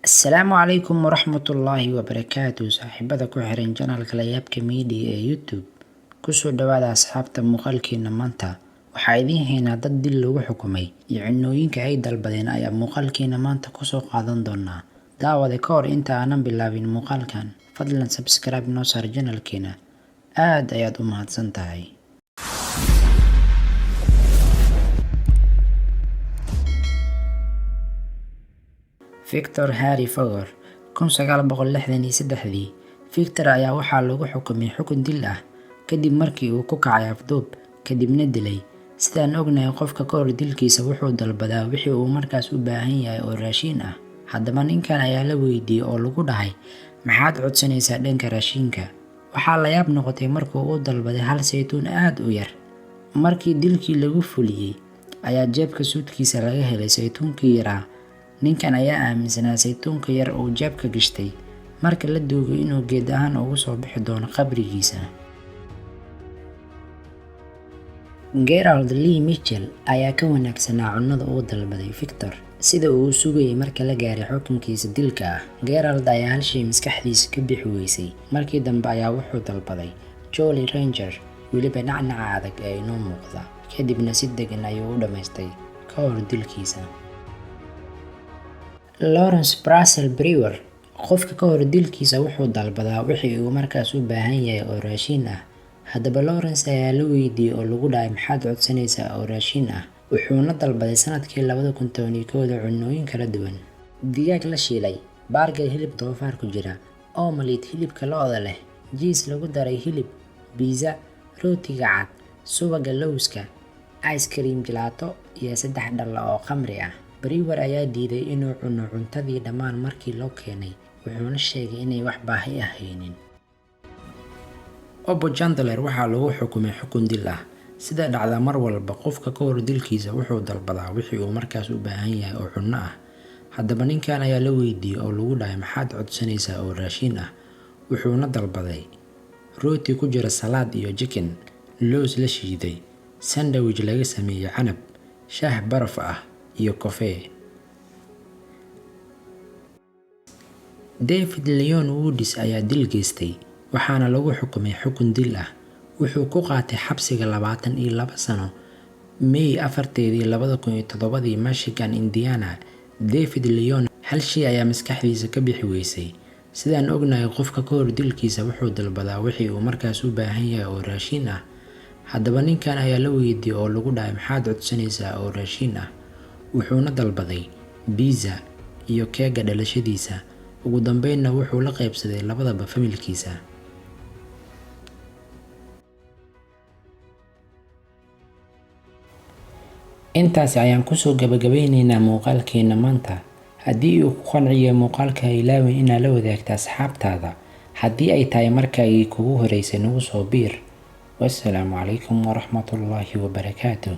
Asalaamu calaykum waraxmatullaahi wabarakaatu. Saaxiibada ku xiran janaalka Layaabka Media ee YouTube, kusoo dhawaada asxaabta muuqaalkeena maanta. Waxaa idiin haynaa dad dil lagu xukumay iyo cunooyinka ay dalbadeen ayaa muuqaalkeena maanta kusoo qaadan doonaa. Daawada ka hor inta aanan bilaabin muuqaalkan, fadlan subscribe noo saar janaalkeena. Aad ayaad u mahadsan tahay. Victor Harry Fogor 1963. Victor ayaa waxaa lagu xukumay xukun dil ah kadib markii uu ku kacay afduub kadibna dilay. Sidaan ognahay, qofka ka hor dilkiisa wuxuu dalbadaa wixii uu markaas u baahan yahay oo raashin ah. Haddaba ninkan ayaa la weydiiyey oo lagu dhahay, maxaad codsanaysaa dhanka raashinka? Waxaa la yaab noqotay markuu u dalbaday hal saytuun aad u yar. Markii dilkii lagu fuliyey ayaa jeebka suudkiisa laga helay saytuunkii yaraa. Ninkan ayaa aaminsanaa saytuunka yar uu jeebka gashtay marka la duugo inuu geed ahaan ugu soo bixi doono qabrigiisa. Gerald Lee Mitchell ayaa ka wanaagsanaa cunada uu dalbaday Victor sida uu sugayay marka la gaaray xukunkiisa dilka ah. Gerald ayaa hal shay maskaxdiisa ka bixi weysay. Markii dambe ayaa wuxuu dalbaday Jolly Rancher, weliba nacnaca adag ee inoo muuqda. Kadibna si degan ayuu u dhamaystay ka hor dilkiisa. Lawrence Russell Brewer, qofka ka hor dilkiisa wuxuu dalbadaa wixii uu markaas u baahan yahay oo raashin ah. Haddaba Lawrence ayaa la weydiiyey oo lagu dhahay, maxaad codsanaysaa oo raashin ah? Wuxuuna dalbaday sanadkii 2011 cunooyin kala duwan: digaag la shiilay, burger hilib doofaar ku jira, omelet hilibka lo'da leh, jiis lagu daray hilib, pizza, rootiga cad, subaga lowska, ice cream gelato iyo 3 dhalo oo khamri ah. Brewer ayaa diiday inuu cuno cuntadii dhammaan markii loo keenay, wuxuuna sheegay inay wax baahi ah haynin. Obo Chandler waxaa lagu xukumay xukun dil ah. Sida dhacda mar walba, qofka ka hor dilkiisa wuxuu dalbadaa wixii uu markaas u baahan yahay oo cunno ah. Haddaba ninkan ayaa la weydiiyey oo lagu dhahay, maxaad codsanaysaa oo raashin ah? Wuxuuna dalbaday rooti ku jira salaad iyo chicken, loos la shiiday, sandwich laga sameeyay canab, shaah baraf ah iyo kafee. David Leon Woodis ayaa dil geystay, waxaana lagu xukumay xukun dil ah. Wuxuu ku qaatay xabsiga 22 sano. May 4, 2007 Michigan, Indiana. David Leon hal shay ayaa maskaxdiisa ka bixi weysay. Sidaan ognahay, qofka ka hor dilkiisa wuxuu dalbadaa wixii uu markaas u baahan yahay oo raashin ah. Haddaba ninkan ayaa la weydiiyey oo lagu dhahay, maxaad codsanaysaa oo raashin ah? Wuxuuna dalbaday pizza iyo keega dhalashadiisa. Ugu dambeynna wuxuu la qaybsaday labadaba familkiisa. Intaas ayaan kusoo gabagabeynaynaa muuqaalkeena maanta. Haddii uu ku qanciyo muuqaalka, ha ilaawin inaad la wadaagto asxaabtaada. Haddii ay tahay markii kugu horeysay, nagu soo biir. Wassalaamu calaykum waraxmatullaahi wabarakaatuh.